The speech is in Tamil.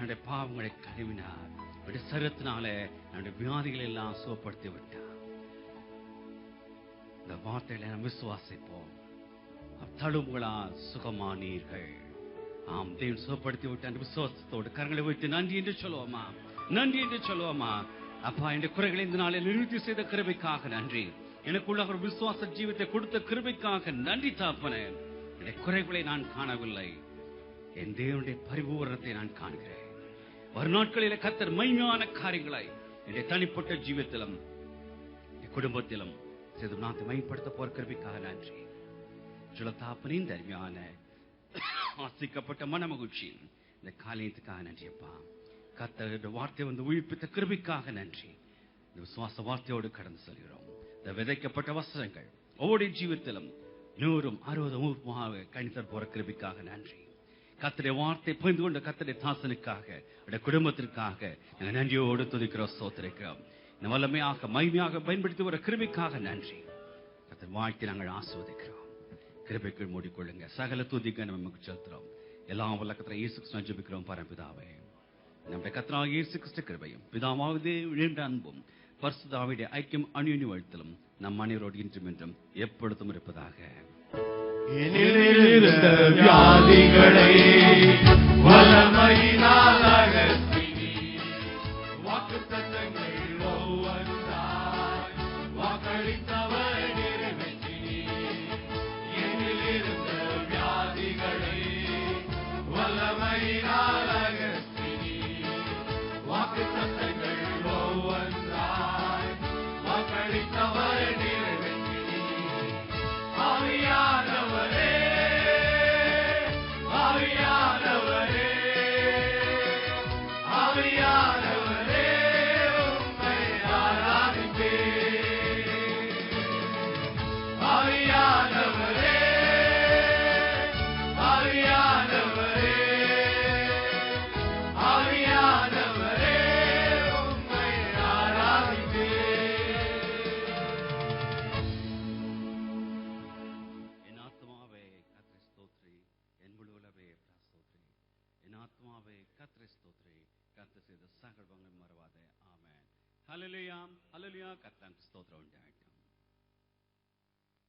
என்னுடைய பாவங்களை கழுவினார். அவருடைய சரத்தினாலே என்னுடைய வியாதிகளை எல்லாம் சுகப்படுத்தி விட்டார். இந்த வார்த்தையில நாம் விசுவாசிப்போம். தழும்புகளால் சுகமானீர்கள். ஆம், தேவன் சுகப்படுத்தி விட்டு அந்த விசுவாசத்தோடு கரங்களை வைத்து நன்றி என்று சொல்லுவோமா? நன்றி என்று சொல்லுவோமா? அப்பா, என் குறைகளை இந்த நாளில் நிறுத்தி செய்த கிருபைக்காக நன்றி. எனக்குள்ள ஒரு விசுவாச ஜீவத்தை கொடுத்த கிருபைக்காக நன்றி தாப்பனே. என் குறைகளை நான் காணவில்லை, என் தேவனுடைய பரிபூரணத்தை நான் காண்கிறேன். வரும் நாட்களில் கர்த்தர் மைமையான காரியங்களை என்னுடைய தனிப்பட்ட ஜீவித்திலும் என் குடும்பத்திலும் செய்து நான் மைப்படுத்த போற கிருபைக்காக நன்றி. தாப்பனின் தர்மியான ஆசிக்கப்பட்ட மன மகிழ்ச்சி இந்த காரியத்துக்காக நன்றியப்பா. கர்த்தருடைய வார்த்தை வந்து உயிர்ப்பித்த கிருபைக்காக நன்றி. இந்த விசுவாச வார்த்தையோடு கடந்து செல்கிறோம். இந்த விதைக்கப்பட்ட வசனங்கள் ஒவ்வொரு ஜீவித்திலும் 100, 60, 100 கணித்தர் போற கிருபைக்காக நன்றி. கர்த்தருடைய வார்த்தை புரிந்து கொண்ட கர்த்தருடைய தாசனுக்காக, அவருடைய குடும்பத்திற்காக நாங்கள் நன்றியோடு துதிக்கிறோம், ஸ்தோத்திரிக்கிறோம். இந்த வல்லமையாக மகிமையாக பயன்படுத்தி வர கிருபைக்காக நன்றி. கர்த்தர் வாழ்த்தி நாங்கள் ஆசீர்வதிக்கிறோம். கிருபைக்குள் மூடிக்கொள்ளுங்க. சகல துதிக்க நமக்கு செலுத்துறோம். எல்லாம் வல்ல கர்த்தர் இயேசு கிறிஸ்துவை ஜெபிக்கிறோம் பரம்பிதாவே. நம்முடைய கர்த்தராகிய இயேசு கிறிஸ்து கிருபையும் பிதாவாகிய தேவனுடைய அன்பும் பரிசுத்த ஆவியுடைய ஐக்கியம் அந்யோன்ய வாழ்த்தலும் நம் அனைவரோடு இன்றும் என்றும் எப்பொழுதும் இருப்பதாக. வியாதிகளை வல்லமையினால் அகற்றினீர். வாக்குத்தத்தங்கள் ஒவ்வொன்றாய் வாக்களித்தவர் நிறைவேற்றினீர். என்னில் இருந்த வியாதிகளை வல்லமையினால் அகற்றினீர். வாக்குத்தத்தங்கள் ஒவ்வொன்றாய் வாக்களித்தவர் நிறைவேற்றினீர். ஆவியானவரே, ஆவியானவரே, ஆவியானவரே, உம்மை ஆராதிப்பேன். ஆவியானவரே, ஆவியானவரே, ஆவியானவரே, உம்மை ஆராதிப்பேன். என் ஆத்மாவே கர்த்தரை ஸ்தோத்திரி, என் முழுவலவே ஸ்தோத்திரி. என் ஆத்மாவே கர்த்தரை ஸ்தோத்திரி, கர்த்தர் செய்த சகல மறவாதே. ஆமென். ஹல்லேலூயா, ஹல்லேலூயா. கர்த்தருக்கு ஸ்தோத்திரம் உண்டாகட்டும்.